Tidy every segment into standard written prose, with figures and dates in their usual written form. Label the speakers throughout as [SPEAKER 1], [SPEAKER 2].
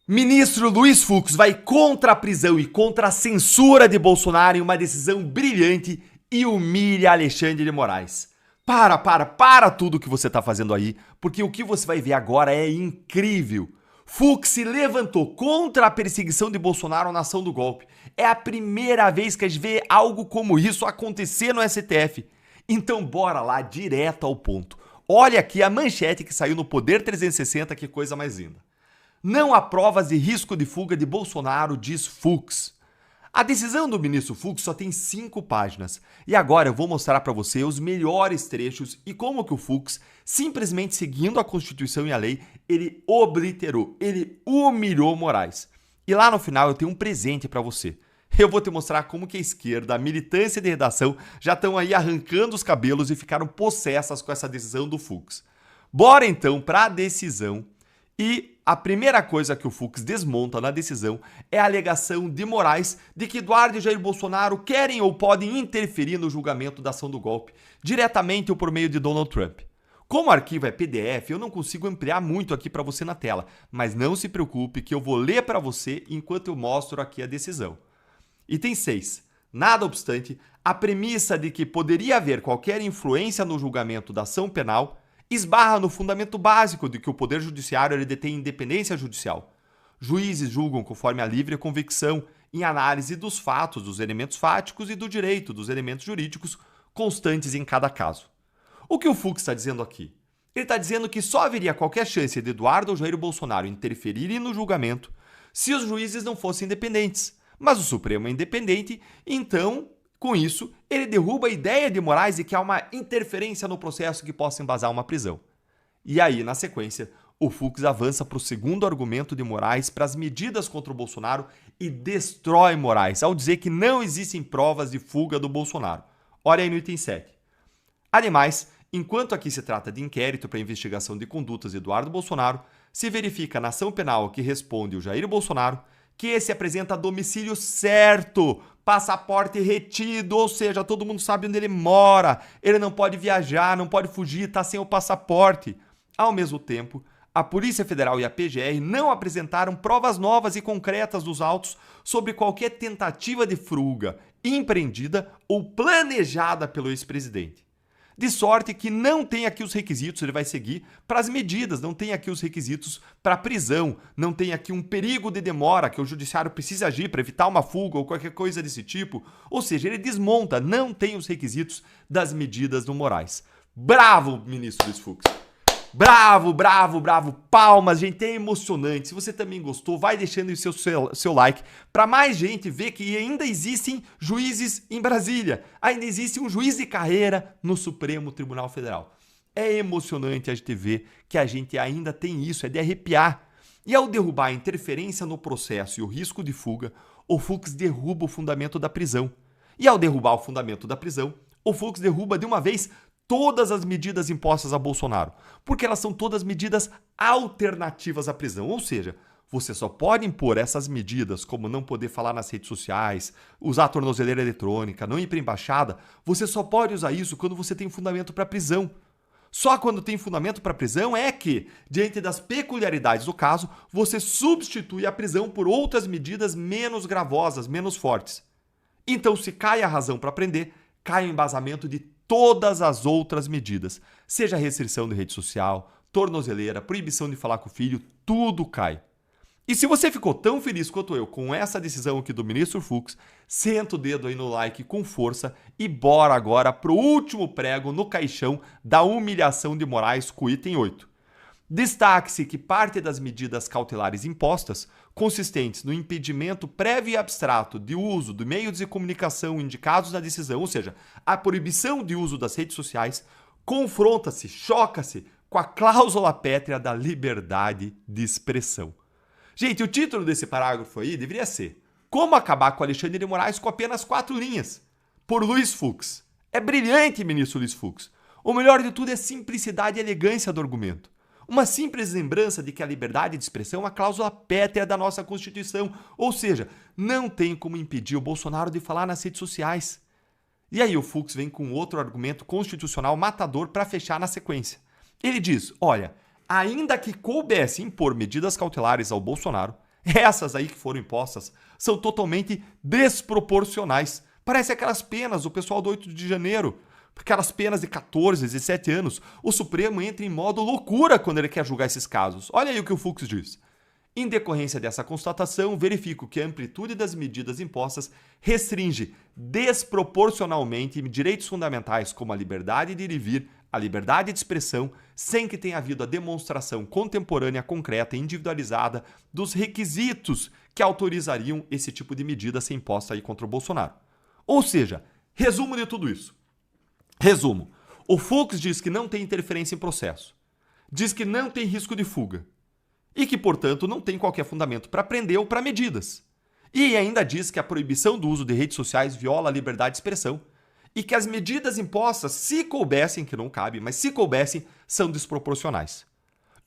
[SPEAKER 1] Ministro Luiz Fux vai contra a prisão e contra a censura de Bolsonaro em uma decisão brilhante e humilha Alexandre de Moraes. Para tudo que você está fazendo aí, porque o que você vai ver agora é incrível. Fux se levantou contra a perseguição de Bolsonaro na ação do golpe. É a primeira vez que a gente vê algo como isso acontecer no STF. Então bora lá, direto ao ponto. Olha aqui a manchete que saiu no Poder 360, que coisa mais linda. Não há provas de risco de fuga de Bolsonaro, diz Fux. A decisão do ministro Fux só tem 5 páginas. E agora eu vou mostrar para você os melhores trechos e como que o Fux, simplesmente seguindo a Constituição e a lei, ele obliterou, ele humilhou Moraes. E lá no final eu tenho um presente para você. Eu vou te mostrar como que a esquerda, a militância de redação, já estão aí arrancando os cabelos e ficaram possessas com essa decisão do Fux. Bora então para a decisão. E a primeira coisa que o Fux desmonta na decisão é a alegação de Moraes de que Eduardo e Jair Bolsonaro querem ou podem interferir no julgamento da ação do golpe, diretamente ou por meio de Donald Trump. Como o arquivo é PDF, eu não consigo ampliar muito aqui para você na tela, mas não se preocupe que eu vou ler para você enquanto eu mostro aqui a decisão. Item 6. Nada obstante, a premissa de que poderia haver qualquer influência no julgamento da ação penal esbarra no fundamento básico de que o Poder Judiciário ele detém independência judicial. Juízes julgam conforme a livre convicção, em análise dos fatos, dos elementos fáticos e do direito, dos elementos jurídicos constantes em cada caso. O que o Fux está dizendo aqui? Ele está dizendo que só haveria qualquer chance de Eduardo ou Jair Bolsonaro interferirem no julgamento se os juízes não fossem independentes. Mas o Supremo é independente, então, com isso, ele derruba a ideia de Moraes de que há uma interferência no processo que possa embasar uma prisão. E aí, na sequência, o Fux avança para o segundo argumento de Moraes para as medidas contra o Bolsonaro e destrói Moraes, ao dizer que não existem provas de fuga do Bolsonaro. Olha aí no item 7. Ademais, enquanto aqui se trata de inquérito para investigação de condutas de Eduardo Bolsonaro, se verifica na ação penal que responde o Jair Bolsonaro que esse apresenta domicílio certo, passaporte retido, ou seja, todo mundo sabe onde ele mora, ele não pode viajar, não pode fugir, está sem o passaporte. Ao mesmo tempo, a Polícia Federal e a PGR não apresentaram provas novas e concretas dos autos sobre qualquer tentativa de fuga empreendida ou planejada pelo ex-presidente. De sorte que não tem aqui os requisitos, ele vai seguir para as medidas, não tem aqui os requisitos para a prisão, não tem aqui um perigo de demora que o judiciário precisa agir para evitar uma fuga ou qualquer coisa desse tipo. Ou seja, ele desmonta, não tem os requisitos das medidas do Moraes. Bravo, ministro Luiz Fux! Bravo, palmas, gente, é emocionante. Se você também gostou, vai deixando o seu like para mais gente ver que ainda existem juízes em Brasília, ainda existe um juiz de carreira no Supremo Tribunal Federal. É emocionante a gente ver que a gente ainda tem isso, é de arrepiar. E ao derrubar a interferência no processo e o risco de fuga, o Fux derruba o fundamento da prisão. E ao derrubar o fundamento da prisão, o Fux derruba de uma vez todas as medidas impostas a Bolsonaro, porque elas são todas medidas alternativas à prisão, ou seja, você só pode impor essas medidas, como não poder falar nas redes sociais, usar a tornozeleira eletrônica, não ir para a embaixada, você só pode usar isso quando você tem fundamento para prisão. Só quando tem fundamento para prisão é que, diante das peculiaridades do caso, você substitui a prisão por outras medidas menos gravosas, menos fortes. Então, se cai a razão para prender, cai o embasamento de todas as outras medidas, seja restrição de rede social, tornozeleira, proibição de falar com o filho, tudo cai. E se você ficou tão feliz quanto eu com essa decisão aqui do ministro Fux, senta o dedo aí no like com força e bora agora pro último prego no caixão da humilhação de Moraes com o item 8. Destaque-se que parte das medidas cautelares impostas, consistentes no impedimento prévio e abstrato de uso de meios de comunicação indicados na decisão, ou seja, a proibição de uso das redes sociais, confronta-se, choca-se com a cláusula pétrea da liberdade de expressão. Gente, o título desse parágrafo aí deveria ser Como acabar com Alexandre de Moraes com apenas 4 linhas, por Luiz Fux. É brilhante, ministro Luiz Fux. O melhor de tudo é a simplicidade e elegância do argumento. Uma simples lembrança de que a liberdade de expressão é uma cláusula pétrea da nossa Constituição, ou seja, não tem como impedir o Bolsonaro de falar nas redes sociais. E aí o Fux vem com outro argumento constitucional matador para fechar na sequência. Ele diz, olha, ainda que coubesse impor medidas cautelares ao Bolsonaro, Essas aí que foram impostas são totalmente desproporcionais. Parece aquelas penas do pessoal do 8 de janeiro. Aquelas penas de 14, 17 anos. O Supremo entra em modo loucura quando ele quer julgar esses casos. Olha aí o que o Fux diz. Em decorrência dessa constatação, verifico que a amplitude das medidas impostas restringe desproporcionalmente direitos fundamentais como a liberdade de ir e vir, a liberdade de expressão, sem que tenha havido a demonstração contemporânea, concreta e individualizada dos requisitos que autorizariam esse tipo de medida ser imposta aí contra o Bolsonaro. Ou seja, resumo de tudo isso. Resumo. O Fux diz que não tem interferência em processo. Diz que não tem risco de fuga. E que, portanto, não tem qualquer fundamento para prender ou para medidas. E ainda diz que a proibição do uso de redes sociais viola a liberdade de expressão. E que as medidas impostas, se coubessem, que não cabe, mas se coubessem, são desproporcionais.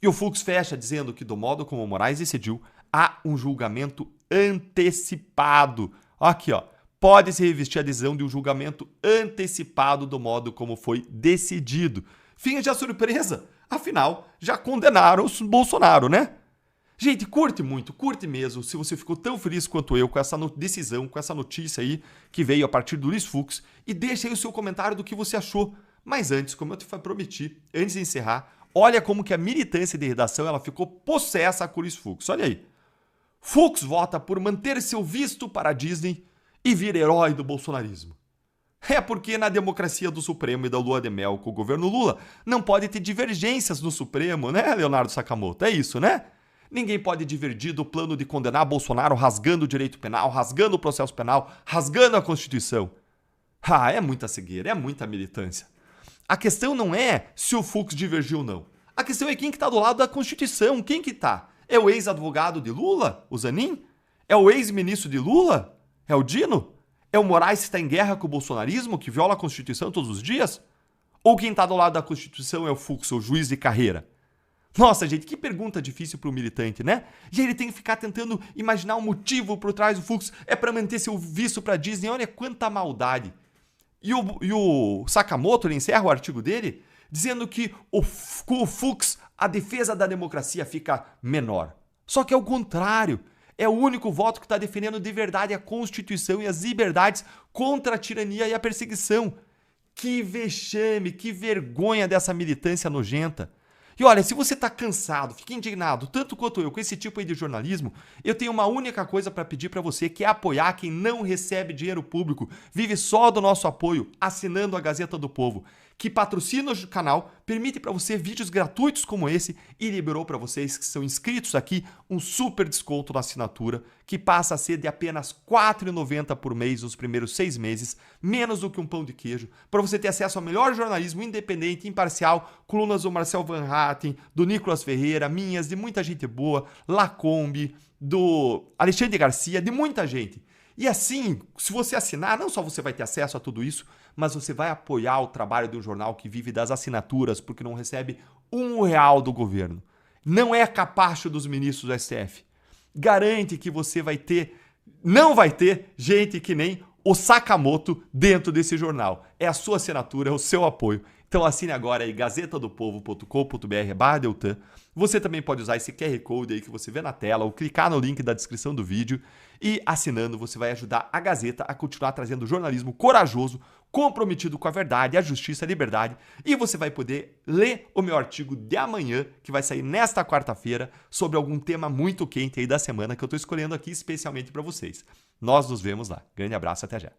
[SPEAKER 1] E o Fux fecha dizendo que, do modo como o Moraes decidiu, há um julgamento antecipado. Aqui, ó. Pode-se revestir a decisão de um julgamento antecipado do modo como foi decidido. Finge a surpresa. Afinal, já condenaram o Bolsonaro, né? Gente, curte muito, curte mesmo, se você ficou tão feliz quanto eu com essa decisão, com essa notícia aí que veio a partir do Luiz Fux, e deixa aí o seu comentário do que você achou. Mas antes, como eu te prometi, antes de encerrar, olha como que a militância de redação ela ficou possessa com o Luiz Fux. Olha aí. Fux vota por manter seu visto para a Disney e vir herói do bolsonarismo. É porque na democracia do Supremo e da lua de mel com o governo Lula, não pode ter divergências no Supremo, né, Leonardo Sakamoto? É isso, né? Ninguém pode divergir do plano de condenar Bolsonaro rasgando o direito penal, rasgando o processo penal, rasgando a Constituição. Ah, é muita cegueira, é muita militância. A questão não é se o Fux divergiu ou não. A questão é quem que tá do lado da Constituição, quem que tá? É o ex-advogado de Lula, o Zanin? É o ex-ministro de Lula? É o Dino? É o Moraes que está em guerra com o bolsonarismo, que viola a Constituição todos os dias? Ou quem está do lado da Constituição é o Fux, o juiz de carreira? Nossa, gente, que pergunta difícil para o militante, né? E ele tem que ficar tentando imaginar um motivo por trás do Fux. É para manter seu visto para Disney. Olha quanta maldade. E o Sakamoto, ele encerra o artigo dele dizendo que com o Fux a defesa da democracia fica menor. Só que é o contrário. É o único voto que está defendendo de verdade a Constituição e as liberdades contra a tirania e a perseguição. Que vexame, que vergonha dessa militância nojenta. E olha, se você está cansado, fica indignado, tanto quanto eu, com esse tipo aí de jornalismo, eu tenho uma única coisa para pedir para você, que é apoiar quem não recebe dinheiro público, vive só do nosso apoio, assinando a Gazeta do Povo, que patrocina o canal, permite para você vídeos gratuitos como esse e liberou para vocês que são inscritos aqui um super desconto na assinatura, que passa a ser de apenas R$ 4,90 por mês nos primeiros 6 meses, menos do que um pão de queijo, para você ter acesso ao melhor jornalismo independente, imparcial, colunas do Marcel Van Hatten, do Nicolas Ferreira, minhas, de muita gente boa, Lacombe, do Alexandre Garcia, de muita gente. E assim, se você assinar, não só você vai ter acesso a tudo isso, mas você vai apoiar o trabalho de um jornal que vive das assinaturas porque não recebe R$ 1 do governo. Não é capacho dos ministros do STF. Garante que você não vai ter gente que nem o Sakamoto dentro desse jornal. É a sua assinatura, é o seu apoio. Então assine agora aí gazetadopovo.com.br/Deltan. Você também pode usar esse QR Code aí que você vê na tela ou clicar no link da descrição do vídeo. E assinando, você vai ajudar a Gazeta a continuar trazendo jornalismo corajoso, comprometido com a verdade, a justiça, a liberdade. E você vai poder ler o meu artigo de amanhã, que vai sair nesta quarta-feira, sobre algum tema muito quente aí da semana que eu estou escolhendo aqui especialmente para vocês. Nós nos vemos lá. Grande abraço, até já.